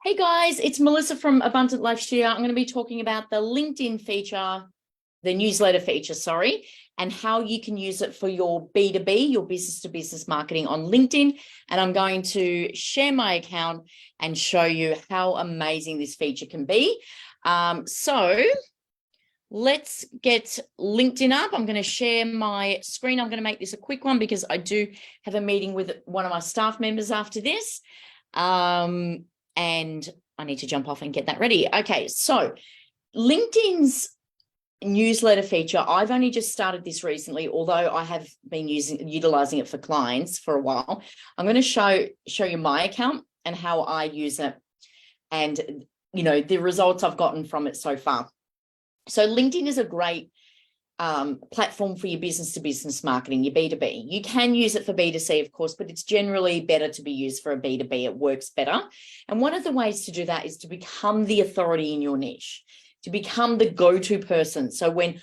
Hey guys, it's Melissa from Abundant Life Studio. I'm going to be talking about the LinkedIn feature, the newsletter feature, and how you can use it for your B2B, your business to business marketing on LinkedIn. And I'm going to share my account and show you how amazing this feature can be. So let's get LinkedIn up. I'm going to share my screen. I'm going to make this a quick one because I do have a meeting with one of my staff members after this. And I need to jump off and get that ready. Okay, so LinkedIn's newsletter feature, I've only just started this recently, although I have been utilizing it for clients for a while. I'm going to show you my account and how I use it and, the results I've gotten from it so far. So LinkedIn is a great platform for your business to business marketing, your B2B. You can use it for B2C, of course, but it's generally better to be used for a B2B. It works better. And one of the ways to do that is to become the authority in your niche, to become the go-to person. So when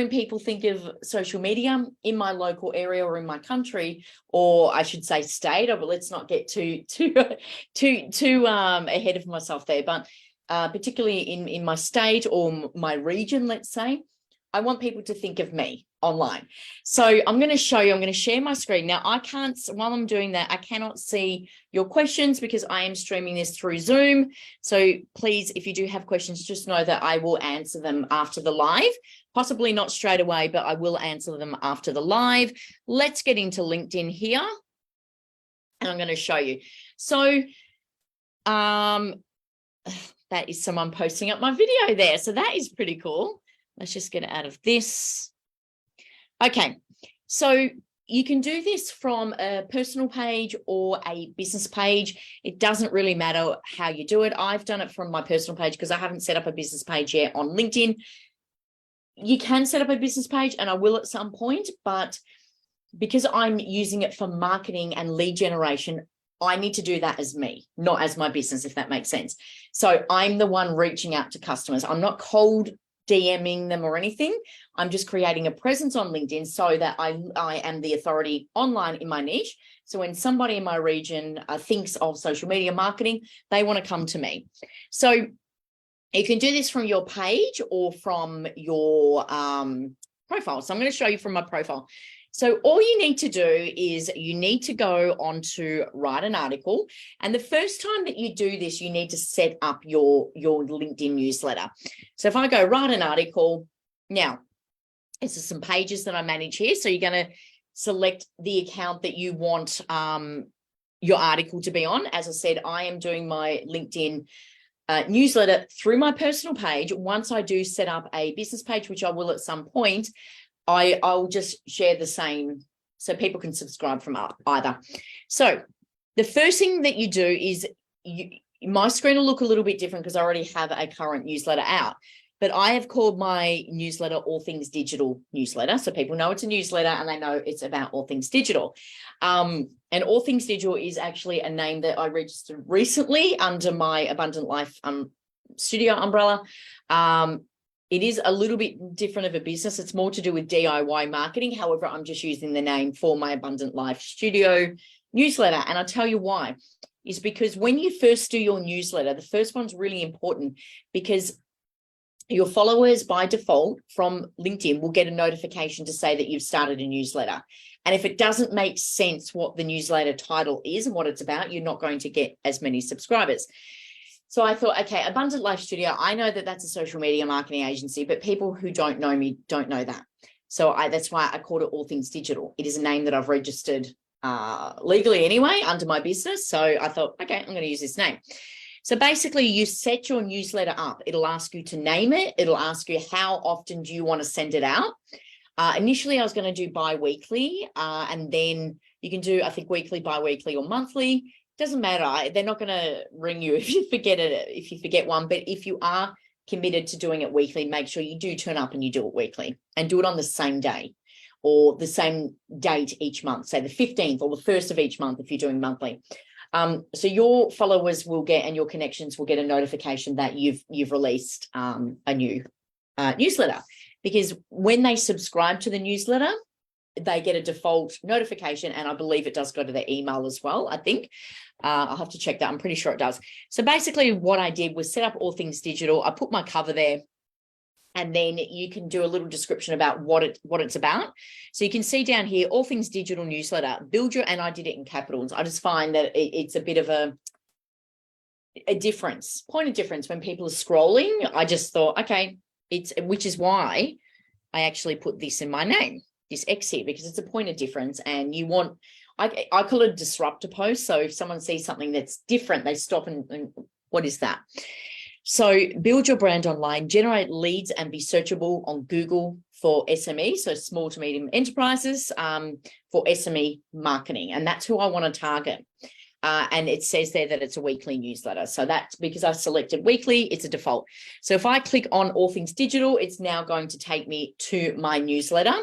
people think of social media in my local area or in my country, or I should say state, but let's not get too ahead of myself there, but particularly in my state or my region, let's say, I want people to think of me online. So I'm going to show you, I'm going to share my screen. Now while I'm doing that, I cannot see your questions because I am streaming this through Zoom. So please, if you do have questions, just know that I will answer them after the live, possibly not straight away, but I will answer them after the live. Let's get into LinkedIn here and I'm going to show you. So, that is someone posting up my video there. So that is pretty cool. Let's just get it out of this. Okay, so you can do this from a personal page or a business page. It doesn't really matter how you do it. I've done it from my personal page because I haven't set up a business page yet on LinkedIn. You can set up a business page and I will at some point, but because I'm using it for marketing and lead generation, I need to do that as me, not as my business, if that makes sense. So I'm the one reaching out to customers. I'm not cold DMing them or anything. I'm just creating a presence on LinkedIn so that I am the authority online in my niche. So when somebody in my region thinks of social media marketing, they want to come to me. So you can do this from your page or from your profile. So I'm going to show you from my profile. So all you need to do is you need to go on to write an article. And the first time that you do this, you need to set up your LinkedIn newsletter. So if I go write an article, now, this is some pages that I manage here. So you're going to select the account that you want your article to be on. As I said, I am doing my LinkedIn newsletter through my personal page. Once I do set up a business page, which I will at some point, I'll just share the same so people can subscribe from either. So the first thing that you do is my screen will look a little bit different because I already have a current newsletter out, but I have called my newsletter All Things Digital Newsletter. So people know it's a newsletter and they know it's about all things digital. And All Things Digital is actually a name that I registered recently under my Abundant Life Studio umbrella. It is a little bit different of a business. It's more to do with DIY marketing. However, I'm just using the name for my Abundant Life Studio newsletter. And I'll tell you why. Is because when you first do your newsletter, the first one's really important because your followers by default from LinkedIn will get a notification to say that you've started a newsletter. And if it doesn't make sense what the newsletter title is and what it's about, you're not going to get as many subscribers. So I thought, okay, Abundant Life Studio, I know that that's a social media marketing agency, but people who don't know me don't know that. So that's why I called it All Things Digital. It is a name that I've registered legally anyway under my business. So I thought, okay, I'm going to use this name. So basically you set your newsletter up. It'll ask you to name it. It'll ask you how often do you want to send it out. Initially, I was going to do bi-weekly and then you can do, I think, weekly, bi-weekly or monthly. Doesn't matter. They're not going to ring you if you forget one. But if you are committed to doing it weekly, make sure you do turn up and you do it weekly and do it on the same day or the same date each month, say the 15th or the 1st of each month if you're doing monthly. So your followers will get and your connections will get a notification that you've released a new newsletter, because when they subscribe to the newsletter, they get a default notification, and I believe it does go to their email as well, I think. I'll have to check that. I'm pretty sure it does. So basically what I did was set up All Things Digital. I put my cover there, and then you can do a little description about what it's about. So you can see down here, All Things Digital newsletter, and I did it in capitals. I just find that it's a bit of a point of difference when people are scrolling. I just thought, okay, which is why I actually put this in my name, this X here, because it's a point of difference, and you want, I call it a disruptor post. So if someone sees something that's different, they stop and what is that? So build your brand online, generate leads, and be searchable on Google for SME, so small to medium enterprises, for SME marketing. And that's who I want to target. And it says there that it's a weekly newsletter. So that's because I've selected weekly, it's a default. So if I click on All Things Digital, it's now going to take me to my newsletter.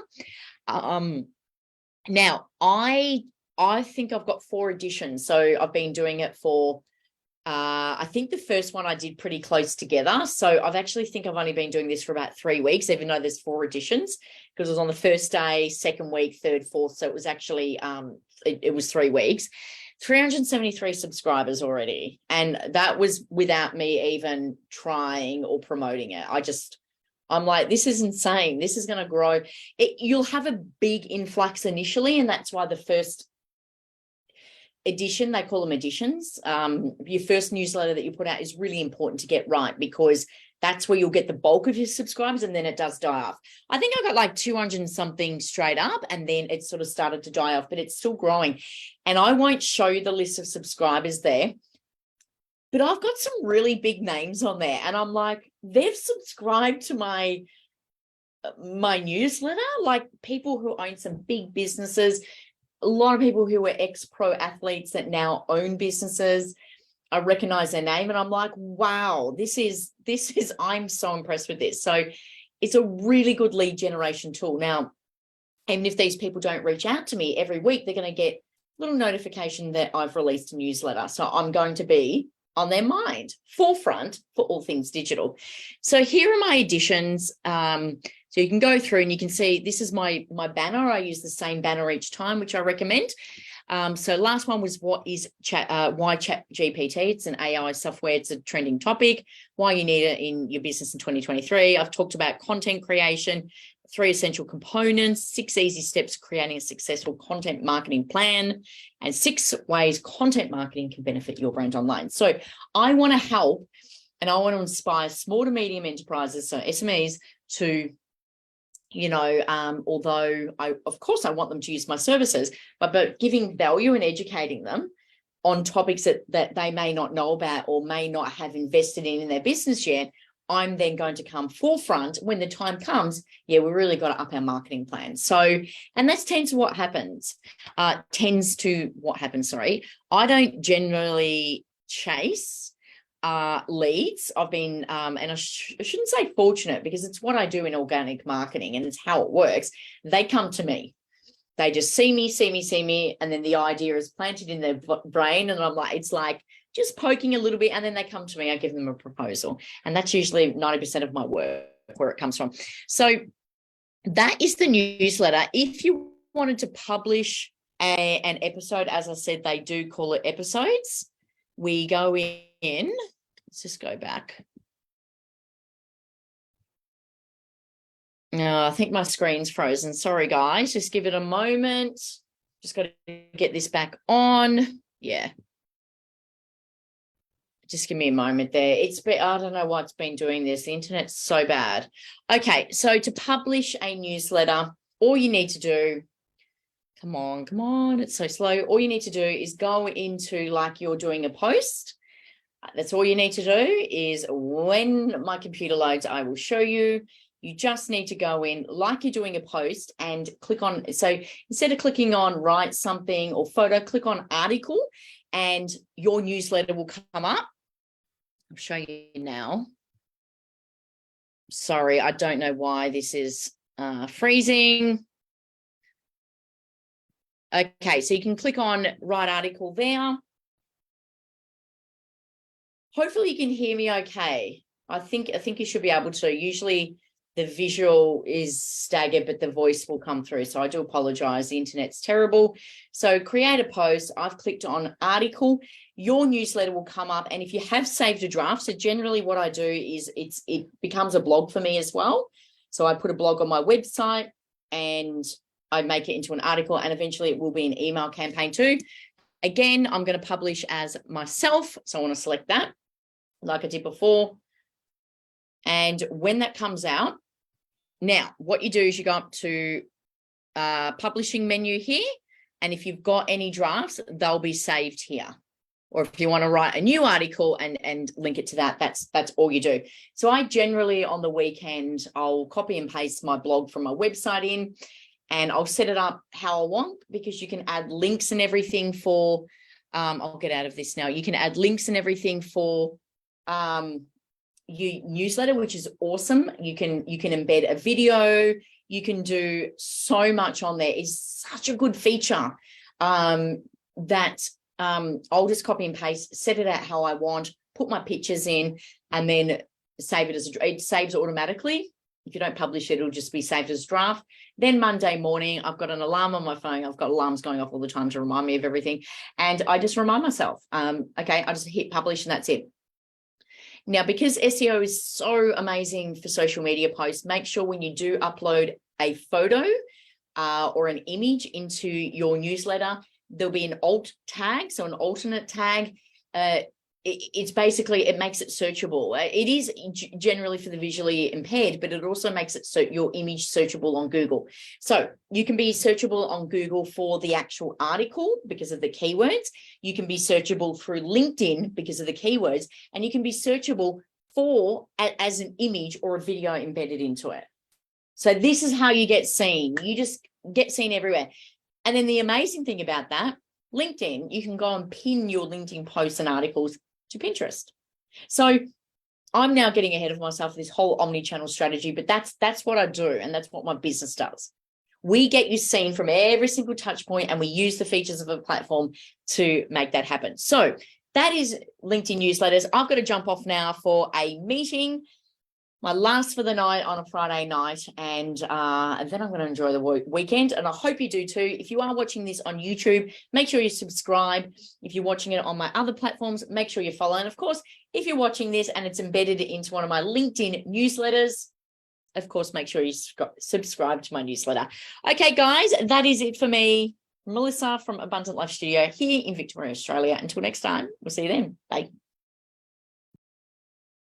Now, I think I've got 4 editions. So I've been doing it for, I think the first one I did pretty close together. So I've only been doing this for about 3 weeks, even though there's 4 editions, because it was on the first day, second week, third, fourth. So it was actually, it was 3 weeks. 373 subscribers already. And that was without me even trying or promoting it. I'm like, this is insane. This is going to grow. You'll have a big influx initially. And that's why the first edition, they call them editions. Your first newsletter that you put out is really important to get right, because that's where you'll get the bulk of your subscribers, and then it does die off. I think I got like 200 and something straight up, and then it sort of started to die off, but it's still growing. And I won't show you the list of subscribers there, but I've got some really big names on there, and I'm like, they've subscribed to my newsletter, like people who own some big businesses, a lot of people who were ex-pro athletes that now own businesses. I recognize their name, and I'm like, wow, this is, I'm so impressed with this. So it's a really good lead generation tool. Now, even if these people don't reach out to me every week, they're going to get a little notification that I've released a newsletter. So I'm going to be on their mind, forefront for All Things Digital. So here are my editions. So you can go through and you can see this is my banner. I use the same banner each time, which I recommend. So last one was why ChatGPT. It's an AI software. It's a trending topic. Why you need it in your business in 2023. I've talked about content creation, 3 essential components, 6 easy steps to creating a successful content marketing plan, and 6 ways content marketing can benefit your brand online. So I want to help, and I want to inspire small to medium enterprises, so SMEs, to, although of course I want them to use my services, but giving value and educating them on topics that they may not know about or may not have invested in their business yet, I'm then going to come forefront when the time comes. Yeah, we really got to up our marketing plan. So, and that's tends to what happens. I don't generally chase leads. I've been, and I shouldn't say fortunate, because it's what I do in organic marketing and it's how it works. They come to me. They just see me, and then the idea is planted in their brain, and I'm like, it's like just poking a little bit, and then they come to me. I give them a proposal, and that's usually 90% of my work where it comes from. So that is the newsletter. If you wanted to publish an episode, as I said, they do call it episodes. We go in, let's just go back. No, I think my screen's frozen. Sorry, guys. Just give it a moment. Just got to get this back on. Yeah. Just give me a moment there. I don't know what's been doing this. The internet's so bad. Okay, so to publish a newsletter, all you need to do, come on, it's so slow. All you need to do is go into, like you're doing a post. That's all you need to do. Is when my computer loads, I will show you. You just need to go in like you're doing a post and click on. So instead of clicking on write something or photo, click on article, and your newsletter will come up. I'll show you now. Sorry, I don't know why this is freezing. Okay, so you can click on write article there. Hopefully you can hear me okay. I think you should be able to. Usually the visual is staggered, but the voice will come through. So I do apologize. The internet's terrible. So create a post. I've clicked on article. Your newsletter will come up. And if you have saved a draft, so generally what I do is it becomes a blog for me as well. So I put a blog on my website and I make it into an article, and eventually it will be an email campaign too. Again, I'm going to publish as myself. So I want to select that like I did before. And when that comes out, now what you do is you go up to publishing menu here. And if you've got any drafts, they'll be saved here. Or if you want to write a new article and link it to that, that's all you do. So I generally on the weekend, I'll copy and paste my blog from my website in, and I'll set it up how I want, because you can add links and everything for, I'll get out of this now. You can add links and everything for your newsletter, which is awesome. You can embed a video. You can do so much on there. It's such a good feature that I'll just copy and paste, set it out how I want, put my pictures in, and then save it it saves automatically. If you don't publish it, it'll just be saved as draft. Then Monday morning, I've got an alarm on my phone. I've got alarms going off all the time to remind me of everything. And I just remind myself, okay, I just hit publish and that's it. Now, because SEO is so amazing for social media posts, make sure when you do upload a photo or an image into your newsletter, there'll be an alt tag, so an alternate tag. It's basically, it makes it searchable. It is generally for the visually impaired, but it also makes it your image searchable on Google. So you can be searchable on Google for the actual article because of the keywords. You can be searchable through LinkedIn because of the keywords, and you can be searchable for as an image or a video embedded into it. So this is how you get seen. You just get seen everywhere. And then the amazing thing about that, LinkedIn, you can go and pin your LinkedIn posts and articles to Pinterest. So I'm now getting ahead of myself with this whole omni-channel strategy, but that's what I do, and that's what my business does. We get you seen from every single touch point, and we use the features of a platform to make that happen. So that is LinkedIn newsletters. I've got to jump off now for a meeting, my last for the night on a Friday night, and then I'm going to enjoy the weekend, and I hope you do too. If you are watching this on YouTube, make sure you subscribe. If you're watching it on my other platforms, make sure you follow. And of course, if you're watching this and it's embedded into one of my LinkedIn newsletters, of course, make sure you subscribe to my newsletter. Okay, guys, that is it for me. Melissa from Abundant Life Studio here in Victoria, Australia. Until next time, we'll see you then. Bye.